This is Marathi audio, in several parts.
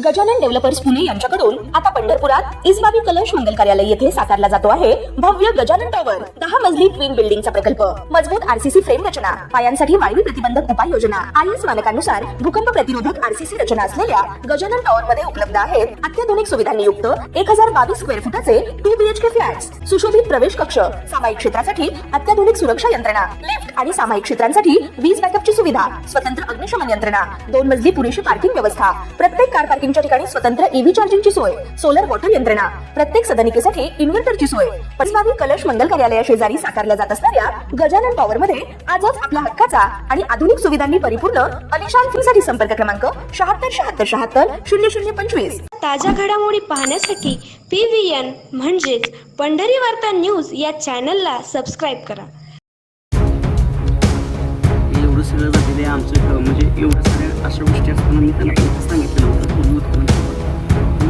गजानन डेव्हलपर्स पुणे यांच्याकडून आता पंढरपुरात इसबाबी कलश मंगल कार्यालय येथे साकारला जातो आहे भव्य गजानन टॉवर 10 मजली ट्विन बिल्डिंगचा प्रकल्प। मजबूत आरसीसी फ्रेम रचना, पायांसाठी वायू प्रतिबंधक उपाययोजना, आयएस मानकानुसार भूकंप प्रतिरोधक आरसीसी रचना असलेल्या गजानन टॉवर मध्ये उपलब्ध आहेत अत्याधुनिक सुविधांनी युक्त 1022 स्क्वेअर फुटाचे 2 बीएचके फ्लॅट्स, सुशोभित प्रवेश कक्ष, सामायिक क्षेत्रासाठी अत्याधुनिक सुरक्षा यंत्रणा, लिफ्ट आणि सामायिक क्षेत्रांसाठी वीज बॅकअपची सुविधा, स्वतंत्र अग्निशमन यंत्रणा, 2 मजली पुरेशी पार्किंग व्यवस्था, प्रत्येक कार पार्किंगच्या ठिकाणी स्वतंत्र ईव्ही चार्जिंगची सोय, सोलर वॉटर यंत्रणा, प्रत्येक सदनिकेसाठी इन्व्हर्टरची सोय। इसबाबी कलश मंगल कार्यालया शेजारी साकारल्या जात असणाऱ्या गजानन टॉवर मध्ये आजच आपला हक्काचा आणि आधुनिक सुविधांनी परिपूर्ण अलिशान फ्रीसाठी संपर्क क्रमांक 7677700025। ताज्या घडामोडी पाहण्यासाठी PVN म्हणजेच पंढरी वार्ता न्यूज या चॅनलला सबस्क्राईब करा। एवढं सगळं झालेलं आहे आमचं, म्हणजे एवढं सगळ्या अशा गोष्टी असताना मी त्यांना पहिलं सांगितलं नव्हतं पूर्ण उत्पन्न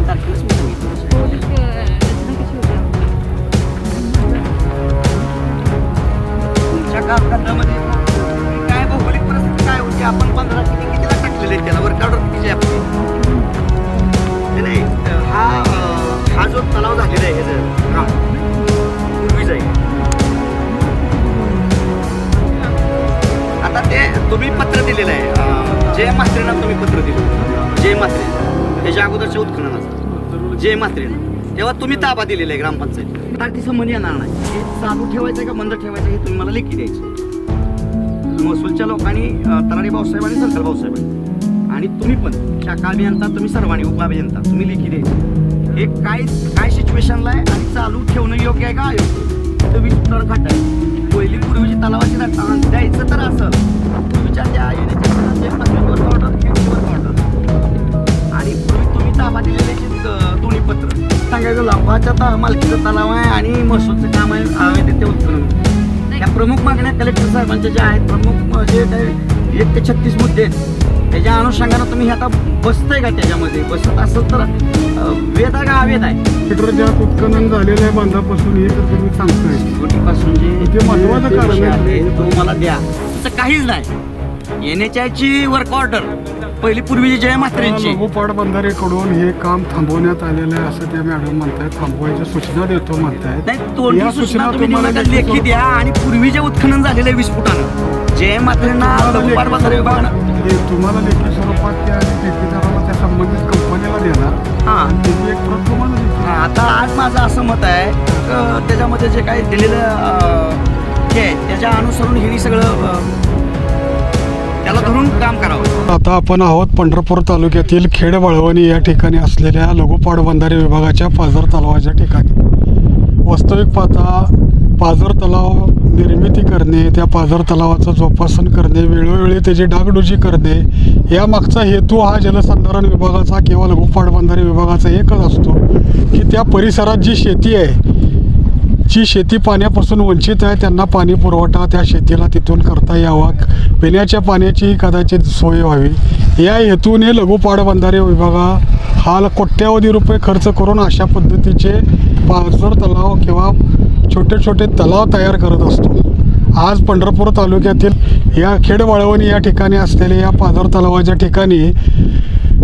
तारखेलाच मी तुमच्या कालखंडामध्ये काय भौगोलिक परिस्थिती काय होती, आपण 15 कितीला टाकलेले त्याला वर्कआउट किती आपली नाही। हा जो तलाव झालेला आहे ह्याचं पूर्वी जाईल आता ते तुम्ही पत्र दिलेलं आहे जय म्हात्रेंना, तुम्ही पत्र दिलं जय म्हात्रे त्याच्या अगोदरच्या उत्खननाचं जय म्हात्रेंना, तेव्हा तुम्ही ताबा दिलेला आहे ग्रामपंचायत तारखी संबंध येणार नाही। हे चालू ठेवायचं का बंद ठेवायचं हे तुम्ही मला लेखी द्यायचं। महसूलच्या लोकांनी तलाठी भाऊसाहेब आणि सर्कल भाऊसाहेब आणि तुम्ही पण शाखा अभियंता, तुम्ही सर्वांनी उपअभियंता तुम्ही लेखी द्यायचं हे काय सिच्युएशनला आहे आणि चालू ठेवणं योग्य आहे का अयोग्य, तर 20 फुटावर खाट आहे। पहिली पूर्वीची तलावाची द्यायचं तर असेल पूर्वीच्या त्या ऑर्डर आणि पूर्वी तुम्ही ताबा दिलेले दोन्ही पत्र सांगायचं लाभाच्या मालकीचं तलाव आहे आणि महसूलचं काम आहे ते उत्खनन। या प्रमुख मागण्या कलेक्टर साहेबांच्या ज्या आहेत, प्रमुख जे काही 1 ते 36 मुद्दे आहेत त्याच्या अनुषंगानं तुम्ही आता बसतंय का त्याच्यामध्ये, बसत असेल तर वेद आहे का अवेद आहे? ज्या उत्खनन झालेलं आहे बांधापासून हे तर तुम्ही सांगताय छोटीपासून जे महत्वाचं कारण आहे तो मला द्या, असं काहीच नाही। NHI वर्क ऑर्डर पहिली पूर्वीची जय म्हात्रेंची लघुपाट बंधारेकडून हे काम थांबवण्यात आलेलं आहे असं त्या मॅडम म्हणतायत, थांबवायच्या सूचना देतो म्हणतायत। नाही, तोंडी सूचना तुम्ही मला लेखी द्या आणि पूर्वी जे उत्खनन झालेलं 20 फुटानं जय म्हात्रेंना लघुपाट बंधारे विभागानं तुम्हाला लेखी स्वरूपात त्या ठेकेदाराला त्या संबंधित कंपनीला देणार। हां, तुम्ही एक प्रत तुम्हाला देणार। आता आज माझं असं मत आहे त्याच्यामध्ये जे काही दिलेलं हे त्याच्या अनुसरून हे सगळं त्याला धरून काम करावं। आता आपण आहोत पंढरपूर तालुक्यातील खेड वळवणी या ठिकाणी असलेल्या लघुपाट बंधारे विभागाच्या पाझर तलावाच्या ठिकाणी वास्तविक पाहता पाझर तलाव निर्मिती करणे, त्या पाझर तलावाचं जोपासन करणे, वेळोवेळी त्याची डागडुजी करणे यामागचा हेतू हा जलसंधारण विभागाचा किंवा लघुपाट बंधारे विभागाचा एकच असतो की त्या परिसरात जी शेती आहे, जी शेती पाण्यापासून वंचित आहे त्यांना पाणी पुरवठा त्या शेतीला तिथून करता यावा, पिण्याच्या पाण्याची कदाचित सोय व्हावी या हेतूने लघुपाट बंधारे विभागा हा कोट्यावधी रुपये खर्च करून अशा पद्धतीचे पाझर तलाव किंवा छोटे छोटे तलाव तयार करत असतो। आज पंढरपूर तालुक्यातील या खेड वळवणी या ठिकाणी असलेल्या या पाझर तलावाच्या ठिकाणी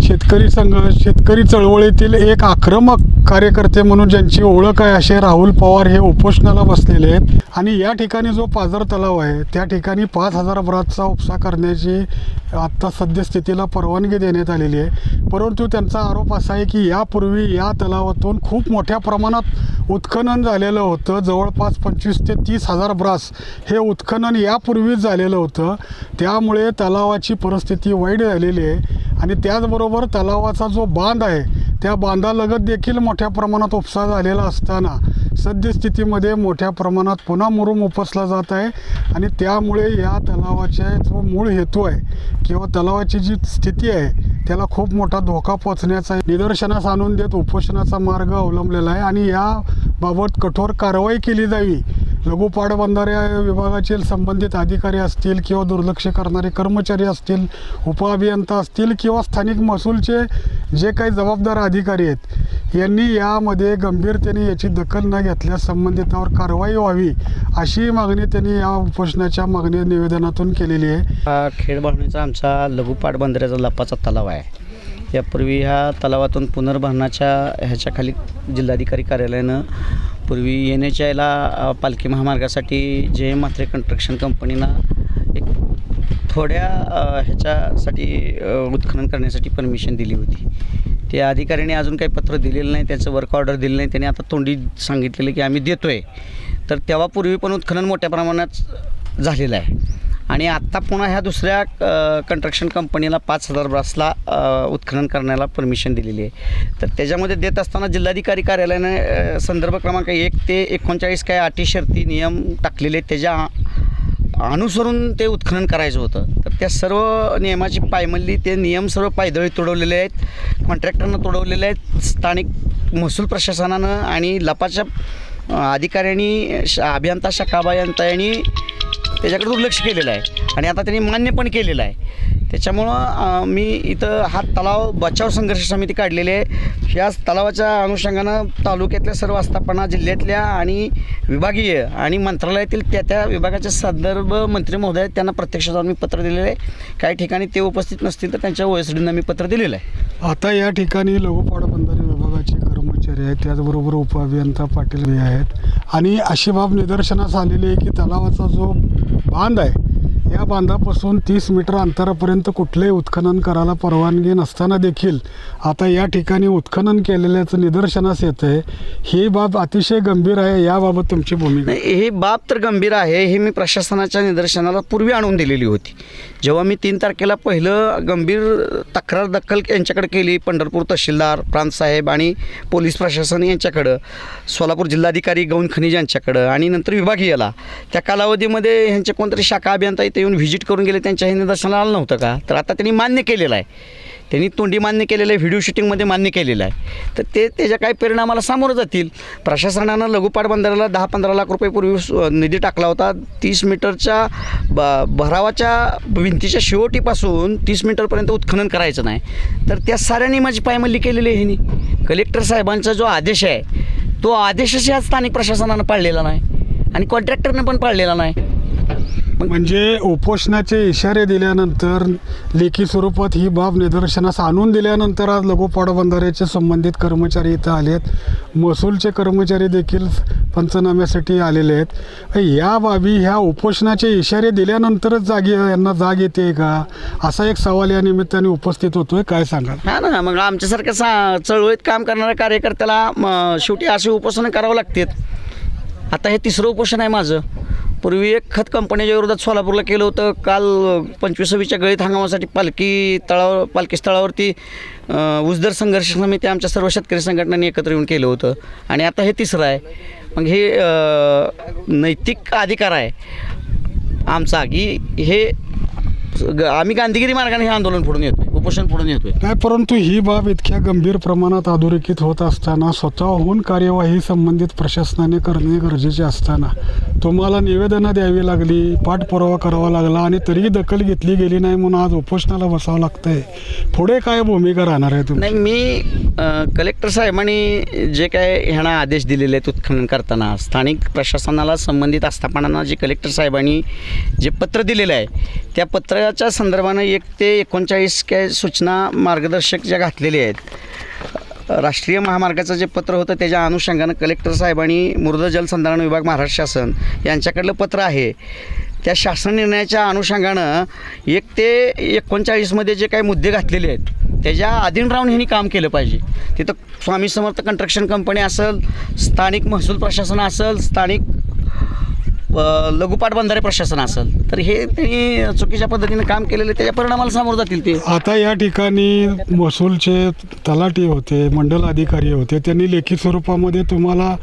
शेतकरी चळवळीतील एक आक्रमक कार्यकर्ते म्हणून ज्यांची ओळख आहे असे राहुल पवार हे उपोषणाला बसलेले आहेत आणि या ठिकाणी जो पाझर तलाव आहे त्या ठिकाणी 5000 ब्रासचा उपसा करण्याची आत्ता सद्यस्थितीला परवानगी देण्यात आलेली आहे। परंतु त्यांचा आरोप असा आहे की यापूर्वी या तलावातून खूप मोठ्या प्रमाणात उत्खनन झालेलं होतं, जवळपास 25 ते 30,000 ब्रास हे उत्खनन यापूर्वीच झालेलं होतं, त्यामुळे तलावाची परिस्थिती वाईट झालेली आहे आणि त्याचबरोबर तलावाचा जो बांध आहे त्या बांधालगत देखील मोठ्या प्रमाणात उपसा झालेला असताना सद्यस्थितीमध्ये मोठ्या प्रमाणात पुन्हा मुरुम उपसला जात आहे आणि त्यामुळे या तलावाचा जो मूळ हेतू आहे किंवा तलावाची जी स्थिती आहे त्याला खूप मोठा धोका पोचण्याचा निदर्शनास आणून देत उपोषणाचा मार्ग अवलंबलेला आहे आणि याबाबत कठोर कारवाई केली जावी। लघुपाट बंधारे विभागाचे संबंधित अधिकारी असतील किंवा दुर्लक्ष करणारे कर्मचारी असतील, उपअभियंता असतील किंवा स्थानिक महसूलचे जे काही जबाबदार अधिकारी आहेत यांनी यामध्ये गंभीरतेने याची दखल न घेतल्यास संबंधितावर कारवाई व्हावी अशी मागणी त्यांनी या उपोषणाच्या मागणी निवेदनातून केलेली आहे। खेड वळवणीचा आमचा लघुपाट बंधाऱ्याचा लपाचा तलाव आहे यापूर्वी ह्या तलावातून पुनर्भरणाच्या ह्याच्याखाली जिल्हाधिकारी कार्यालयानं पूर्वी NHIला पालखी महामार्गासाठी जे म्हात्रे कन्स्ट्रक्शन कंपनीनं एक थोड्या ह्याच्यासाठी उत्खनन करण्यासाठी परमिशन दिली होती. त्या अधिकाऱ्याने अजून काही पत्र दिलेलं नाही, त्याचं वर्क ऑर्डर दिलं नाही. त्याने आता तोंडी सांगितलेलं की आम्ही देतो आहे. तर तेव्हा पूर्वी पण उत्खनन मोठ्या प्रमाणात झालेलं आहे आणि आत्ता पुन्हा ह्या दुसऱ्या कन्स्ट्रक्शन कंपनीला 5,000 ब्रासला उत्खनन करण्याला परमिशन दिलेली आहे. तर त्याच्यामध्ये देत असताना जिल्हाधिकारी कार्यालयाने संदर्भ क्रमांक 1 ते 39 काय अटी शर्ती नियम टाकलेले, त्याच्या अनुसरून ते उत्खनन करायचं होतं. तर त्या सर्व नियमाची पायमल्ली, ते नियम सर्व पायदळी तोडवलेले आहेत, कॉन्ट्रॅक्टरनं तोडवलेले आहेत. स्थानिक महसूल प्रशासनानं आणि लपाच्या अधिकाऱ्यांनी, अभियंता शाखा अभियंता यांनी त्याच्याकडे दुर्लक्ष केलेलं आहे आणि आता त्यांनी मान्य पण केलेलं आहे. त्याच्यामुळं मी इथं हा तलाव बचाव संघर्ष समिती काढलेली आहे. या तलावाच्या अनुषंगानं तालुक्यातल्या सर्व आस्थापना, जिल्ह्यातल्या आणि विभागीय आणि मंत्रालयातील त्या विभागाचे संदर्भ मंत्री महोदय त्यांना प्रत्यक्ष जाऊन मी पत्र दिलेलं आहे. काही ठिकाणी ते उपस्थित नसतील तर त्यांच्या OSDना मी पत्र दिलेलं आहे. आता या ठिकाणी लघुपाट बंधारे विभागाचे कर्मचारी आहेत, त्याचबरोबर उपअभियंता पाटील हे आहेत आणि अशी बाब निदर्शनास आलेली आहे की तलावाचा जो बांध आहे या बांधापासून 30 मीटर अंतरापर्यंत कुठलेही उत्खनन करायला परवानगी नसताना देखील आता या ठिकाणी उत्खनन केलेल्याचं निदर्शनास येतं आहे. ही बाब अतिशय गंभीर आहे. याबाबत तुमची भूमिका? नाही, ही बाब तर गंभीर आहे. हे मी प्रशासनाच्या निदर्शनाला पूर्वी आणून दिलेली होती. जेव्हा मी 3 तारखेला पहिलं गंभीर तक्रार दखल यांच्याकडे केली, पंढरपूर तहसीलदार, प्रांतसाहेब आणि पोलीस प्रशासन यांच्याकडं, सोलापूर जिल्हाधिकारी गौण खनिज यांच्याकडं आणि नंतर विभागीयला, त्या कालावधीमध्ये ह्यांचे कोणतरी शाखा अभियंता इथे येऊन व्हिजिट करून गेले, त्यांच्या हे निदर्शनाला आलं नव्हतं का? तर आता त्यांनी मान्य केलेलं आहे, त्यांनी तोंडी मान्य केलेलं आहे, व्हिडिओ शूटिंगमध्ये मान्य केलेलं आहे. तर त्याच्या काही परिणामाला सामोरं जातील. प्रशासनानं लघुपाट बंधाऱ्याला 10-15 लाख रुपये पूर्वी निधी टाकला होता. 30 मीटरच्या भरावाच्या भिंतीच्या शेवटीपासून 30 मीटरपर्यंत उत्खनन करायचं नाही. तर त्या साऱ्या नियमाची पायमल्ली केलेली आहे ह्यांनी. कलेक्टर साहेबांचा जो आदेश आहे तो आदेशच या स्थानिक प्रशासनानं पाळलेला नाही आणि कॉन्ट्रॅक्टरनं पण पाळलेला नाही. म्हणजे उपोषणाचे इशारे दिल्यानंतर, लेखी स्वरूपात ही बाब निदर्शनास आणून दिल्यानंतर आज लघुपाट बंधाऱ्याचे संबंधित कर्मचारी इथं आलेत, महसूलचे कर्मचारी देखील पंचनाम्यासाठी आलेले आहेत. या बाबी ह्या उपोषणाचे इशारे दिल्यानंतरच यांना जाग येते का, असा एक सवाल या निमित्ताने उपस्थित होतोय. काय सांगाल? हा ना, मग आमच्यासारख्या चळवळीत काम करणाऱ्या कार्यकर्त्याला शेवटी असे उपोषणं करावं लागतात. आता हे 3रं उपोषण आहे माझं. पूर्वी एक खत कंपनीच्या विरोधात सोलापूरला केलं होतं. काल 25-26च्या गळीत हंगामासाठी पालखी स्थळावरती उसदर संघर्ष समिती आमच्या सर्व शेतकरी संघटनांनी एकत्र येऊन केलं होतं आणि आता हे 3रं आहे. मग हे नैतिक अधिकार आहे आमचा की हे आम्ही गांधीगिरी मार्गाने हे आंदोलन फोडून येतोय, उपोषण फोडून येतोय. काय, परंतु ही बाब इतक्या गंभीर प्रमाणात अधोरेखित होत असताना, स्वतःहून कार्यवाही संबंधित प्रशासनाने करणे गरजेचे असताना तुम्हाला निवेदनं द्यावी लागली, पाठपुरावा करावा लागला आणि तरीही दखल घेतली गेली नाही म्हणून आज उपोषणाला बसावं लागतंय. पुढे काय भूमिका राहणार आहे तुम्ही? नाही, मी कलेक्टर साहेबांनी जे काय ह्यांना आदेश दिलेले आहेत उत्खनन करताना, स्थानिक प्रशासनाला, संबंधित आस्थापनांना जे कलेक्टर साहेबांनी जे पत्र दिलेलं आहे त्या पत्राच्या संदर्भानं 1 ते 39 काय सूचना मार्गदर्शक ज्या घातलेल्या आहेत. राष्ट्रीय महामार्गाचं जे पत्र होतं त्याच्या अनुषंगानं कलेक्टर साहेबांनी मृद जलसंधारण विभाग महाराष्ट्र शासन यांच्याकडलं पत्र आहे. त्या शासन निर्णयाच्या अनुषंगानं 1 ते 39मध्ये जे काही मुद्दे घातलेले आहेत त्याच्या अधीन राहून ह्यांनी काम केलं पाहिजे. तिथं स्वामी समर्थ कन्स्ट्रक्शन कंपनी असेल, स्थानिक महसूल प्रशासन असेल, स्थानिक लघुपाट बंधारे प्रशासन असेल, तर हे त्यांनी चुकीच्या पद्धतीने काम केलेले त्याच्या परिणामाला सामोरं जातील ते. आता या ठिकाणी महसूलचे तलाठी होते, मंडल अधिकारी होते, त्यांनी लेखी स्वरूपामध्ये तुम्हाला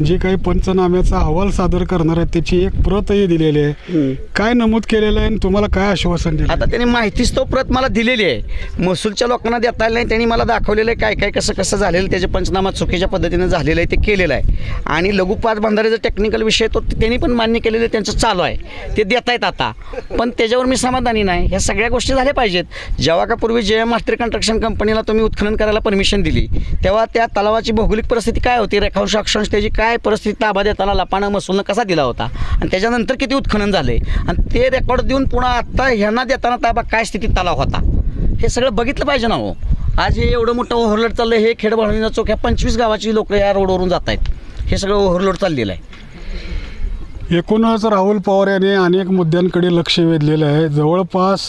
जे काही पंचनाम्याचा अहवाल सादर करणार आहेत त्याची एक प्रतही दिलेली आहे. काय नमूद केलेलं आहे आणि तुम्हाला काय आश्वासन दिलं? आता त्यांनी माहितीच तो प्रत मला दिलेली आहे. महसूलच्या लोकांना देता आलं नाही, त्यांनी मला दाखवलेलं आहे काय कसं झालेलं, त्याचे पंचनामा चुकीच्या पद्धतीने झालेलं आहे, ते केलेलं आहे. आणि लघुपाट बंधारेचा टेक्निकल विषय तो त्यांनी पण मान्य केलेले, त्यांचं चालू आहे, ते देत आहेत आता. पण त्याच्यावर मी समाधानी नाही. ह्या सगळ्या गोष्टी झाल्या पाहिजेत. जेव्हा का पूर्वी JM म्हात्रे कन्स्ट्रक्शन कंपनीला तुम्ही उत्खनन करायला परमिशन दिली तेव्हा त्या तलावाची भौगोलिक परिस्थिती काय होती, रेखांश अक्षांश त्याची काय परिस्थिती, ताबा देताना लपानं महसूलनं कसा दिला होता आणि त्याच्यानंतर किती उत्खनन झाले आणि ते रेकॉर्ड देऊन पुन्हा आत्ता ह्यांना देताना ताबा काय स्थितीत तलाव होता हे सगळं बघितलं पाहिजे ना हो. आज हे एवढं मोठं ओव्हरलोड चाललं हे खेडबाळवणीचा चौक ह्या 25 गावाची लोक या रोडवरून जात आहेत. हे सगळं ओव्हरलोड चाललेलं आहे. एकूणच राहुल पवार यांनी अनेक मुद्द्यांकडे लक्ष वेधलेलं आहे. जवळपास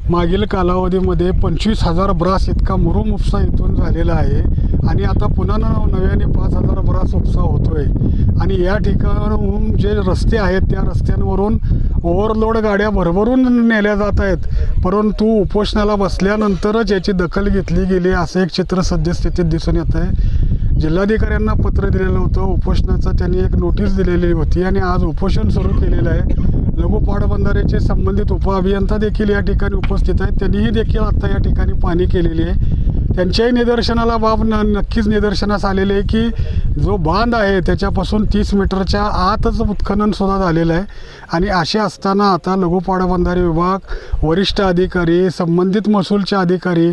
मागील कालावधीमध्ये 25,000 ब्रास इतका मुरुम उपसा इथून झालेला आहे आणि आता पुन्हा नव्याने 5,000 ब्रास उपसा होतोय. आणि या ठिकाणाहून जे रस्ते आहेत त्या रस्त्यांवरून ओव्हरलोड गाड्या भरभरून नेल्या जात आहेत. परंतु उपोषणाला बसल्यानंतरच याची दखल घेतली गेली असं एक चित्र सद्यस्थितीत दिसून येत आहे. जिल्हाधिकाऱ्यांना पत्र दिलेलं होतं, उपोषणाचं त्यांनी एक नोटीस दिलेली होती आणि आज उपोषण सुरू केलेलं आहे. लघु पाटबंधाऱ्याचे संबंधित उपअभियंता देखील या ठिकाणी उपस्थित आहेत. त्यांनीही देखील आता या ठिकाणी पाहणी केलेली आहे. त्यांच्याही निदर्शनाला बाब नक्कीच निदर्शनास आलेले आहे की जो बांध आहे त्याच्यापासून 30 मीटरच्या आतच उत्खननसुद्धा झालेलं आहे. आणि असे असताना आता लघु पाटबंधारे विभाग, वरिष्ठ अधिकारी, संबंधित महसूलचे अधिकारी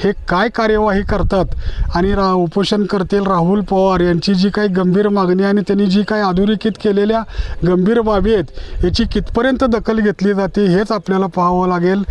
हे काय कार्यवाही करतात आणि उपोषण करतील राहुल पवार यांची जी काही गंभीर मागणी आणि त्यांनी जी काही अधोरेखित केलेल्या गंभीर बाबी आहेत याची कितपर्यंत दखल घेतली जाते हेच आपल्याला पाहावं लागेल.